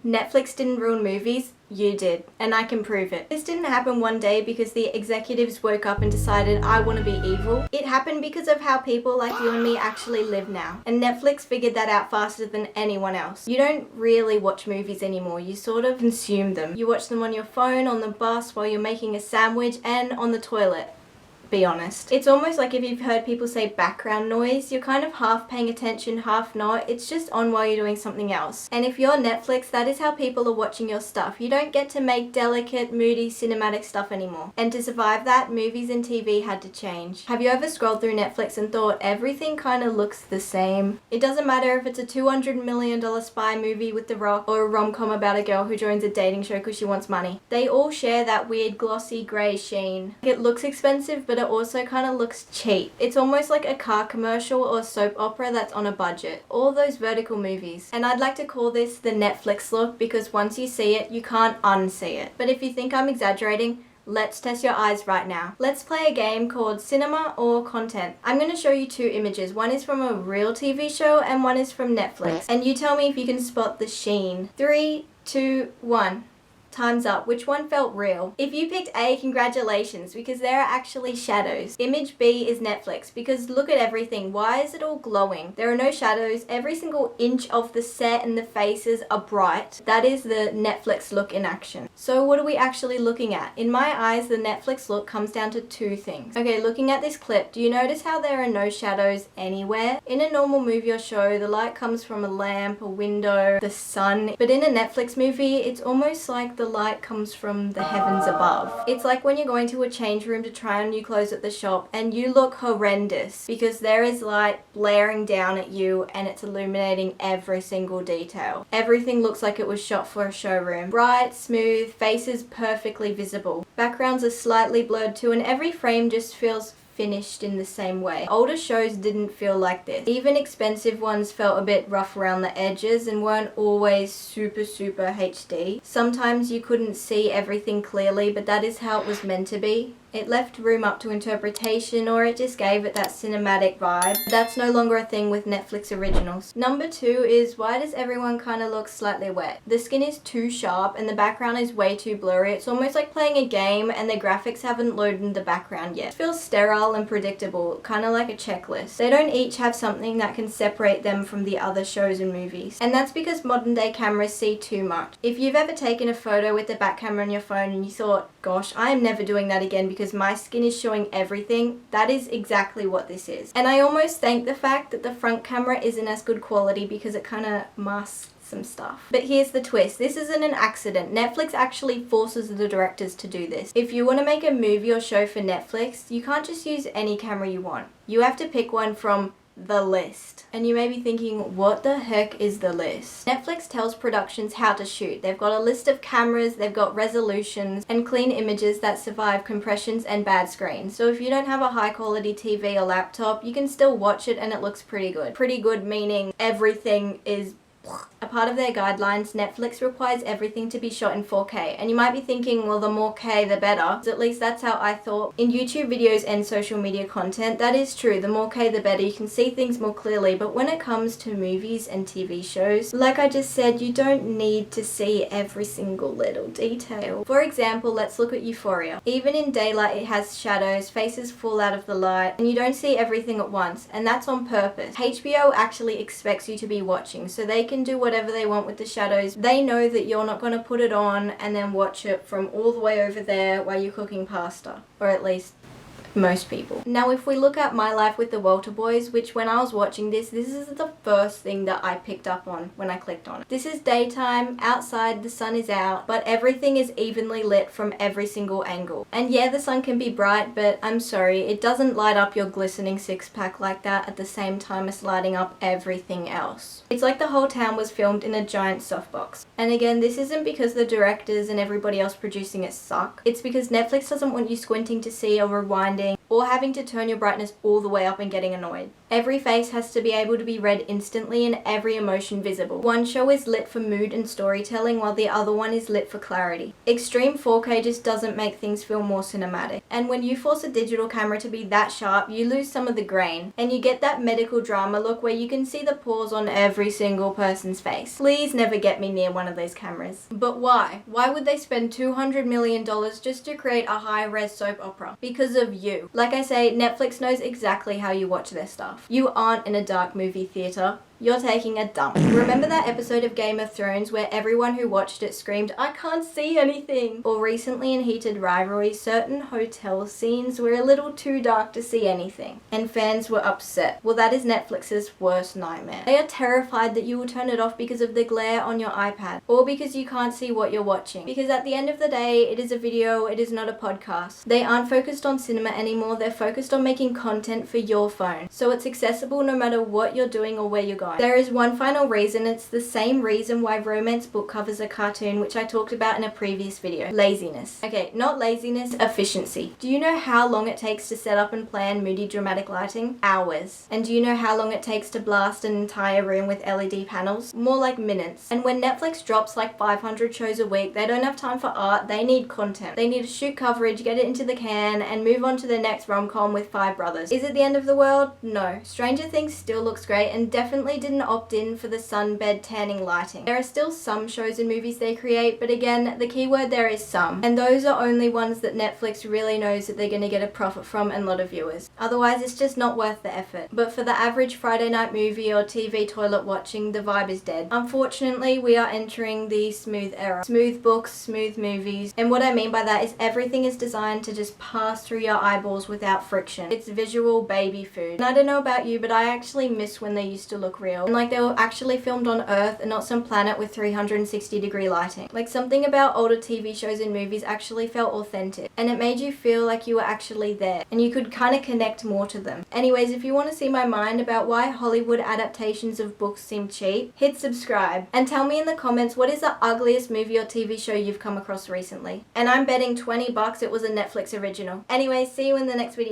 Netflix didn't ruin movies, you did, and I can prove it. This didn't happen one day because the executives woke up and decided I want to be evil. It happened because of how people like you and me actually live now. And Netflix figured that out faster than anyone else. You don't really watch movies anymore, you sort of consume them. You watch them on your phone, on the bus, while you're making a sandwich, and on the toilet. Be honest. It's almost like if you've heard people say background noise, you're kind of half paying attention, half not. It's just on while you're doing something else. And if you're Netflix, that is how people are watching your stuff. You don't get to make delicate, moody, cinematic stuff anymore. And to survive that, movies and TV had to change. Have you ever scrolled through Netflix and thought everything kind of looks the same? It doesn't matter if it's a $200 million spy movie with The Rock or a rom-com about a girl who joins a dating show because she wants money. They all share that weird glossy grey sheen. It looks expensive, but it also kind of looks cheap. It's almost like a car commercial or soap opera that's on a budget. All those vertical movies. And I'd like to call this the Netflix look because once you see it, you can't unsee it. But if you think I'm exaggerating, let's test your eyes right now. Let's play a game called Cinema or Content. I'm going to show you two images. One is from a real TV show and one is from Netflix. And you tell me if you can spot the sheen. 3, 2, 1. Time's up. Which one felt real? If you picked A, congratulations, because there are actually shadows. Image B is Netflix, because look at everything. Why is it all glowing? There are no shadows. Every single inch of the set and the faces are bright. That is the Netflix look in action. So what are we actually looking at? In my eyes, the Netflix look comes down to two things. Okay, looking at this clip, do you notice how there are no shadows anywhere? In a normal movie or show, the light comes from a lamp, a window, the sun. But in a Netflix movie, it's almost like the light comes from the heavens above. It's like when you're going to a change room to try on new clothes at the shop and you look horrendous because there is light blaring down at you and it's illuminating every single detail. Everything looks like it was shot for a showroom. Bright, smooth, faces perfectly visible. Backgrounds are slightly blurred too, and every frame just feels finished in the same way. Older shows didn't feel like this. Even expensive ones felt a bit rough around the edges and weren't always super HD. Sometimes you couldn't see everything clearly, but that is how it was meant to be. It left room up to interpretation, or it just gave it that cinematic vibe. That's no longer a thing with Netflix originals. Number 2 is, why does everyone kind of look slightly wet? The skin is too sharp and the background is way too blurry. It's almost like playing a game and the graphics haven't loaded in the background yet. It feels sterile and predictable, kind of like a checklist. They don't each have something that can separate them from the other shows and movies. And that's because modern day cameras see too much. If you've ever taken a photo with the back camera on your phone and you thought, gosh, I am never doing that again because my skin is showing everything, that is exactly what this is. And I almost thank the fact that the front camera isn't as good quality because it kind of masks some stuff. But here's the twist. This isn't an accident. Netflix actually forces the directors to do this. If you want to make a movie or show for Netflix, you can't just use any camera you want. You have to pick one from the list. And you may be thinking, what the heck is the list? Netflix tells productions how to shoot. They've got a list of cameras, they've got resolutions, and clean images that survive compressions and bad screens. So if you don't have a high quality TV or laptop, you can still watch it and it looks pretty good. Pretty good meaning everything is a part of their guidelines. Netflix requires everything to be shot in 4K. And you might be thinking, well, the more K, the better. At least that's how I thought. In YouTube videos and social media content, that is true. The more K, the better. You can see things more clearly. But when it comes to movies and TV shows, like I just said, you don't need to see every single little detail. For example, let's look at Euphoria. Even in daylight, it has shadows, faces fall out of the light, and you don't see everything at once. And that's on purpose. HBO actually expects you to be watching, so they can do whatever they want with the shadows. They know that you're not going to put it on and then watch it from all the way over there while you're cooking pasta. Or at least most people. Now if we look at My Life with the Walter Boys, which when I was watching this is the first thing that I picked up on when I clicked on it. This is daytime, outside, the sun is out, but everything is evenly lit from every single angle. And yeah, the sun can be bright, but I'm sorry, it doesn't light up your glistening six-pack like that at the same time as lighting up everything else. It's like the whole town was filmed in a giant softbox. And again, this isn't because the directors and everybody else producing it suck. It's because Netflix doesn't want you squinting to see or rewinding or having to turn your brightness all the way up and getting annoyed. Every face has to be able to be read instantly and every emotion visible. One show is lit for mood and storytelling while the other one is lit for clarity. Extreme 4K just doesn't make things feel more cinematic. And when you force a digital camera to be that sharp, you lose some of the grain, and you get that medical drama look where you can see the pores on every single person's face. Please never get me near one of those cameras. But why? Why would they spend $200 million just to create a high-res soap opera? Because of you. Like I say, Netflix knows exactly how you watch their stuff. You aren't in a dark movie theater. You're taking a dump. Remember that episode of Game of Thrones where everyone who watched it screamed, "I can't see anything"? Or recently in Heated Rivalry, certain hotel scenes were a little too dark to see anything, and fans were upset. Well, that is Netflix's worst nightmare. They are terrified that you will turn it off because of the glare on your iPad, or because you can't see what you're watching. Because at the end of the day, it is a video, it is not a podcast. They aren't focused on cinema anymore, they're focused on making content for your phone. So it's accessible no matter what you're doing or where you're going. There is one final reason. It's the same reason why romance book covers are cartoon, which I talked about in a previous video. Laziness. Okay, not laziness, efficiency. Do you know how long it takes to set up and plan moody dramatic lighting? Hours. And do you know how long it takes to blast an entire room with LED panels? More like minutes. And when Netflix drops like 500 shows a week, they don't have time for art, they need content. They need to shoot coverage, get it into the can, and move on to the next rom-com with 5 brothers. Is it the end of the world? No. Stranger Things still looks great and definitely didn't opt in for the sunbed tanning lighting. There are still some shows and movies they create, but again, the key word there is some. And those are only ones that Netflix really knows that they're going to get a profit from and a lot of viewers. Otherwise, it's just not worth the effort. But for the average Friday night movie or TV toilet watching, the vibe is dead. Unfortunately, we are entering the smooth era. Smooth books, smooth movies. And what I mean by that is everything is designed to just pass through your eyeballs without friction. It's visual baby food. And I don't know about you, but I actually miss when they used to look real. And like they were actually filmed on Earth and not some planet with 360-degree lighting. Like something about older TV shows and movies actually felt authentic. And it made you feel like you were actually there. And you could kind of connect more to them. Anyways, if you want to see my mind about why Hollywood adaptations of books seem cheap, hit subscribe. And tell me in the comments what is the ugliest movie or TV show you've come across recently. And I'm betting $20 it was a Netflix original. Anyways, see you in the next video.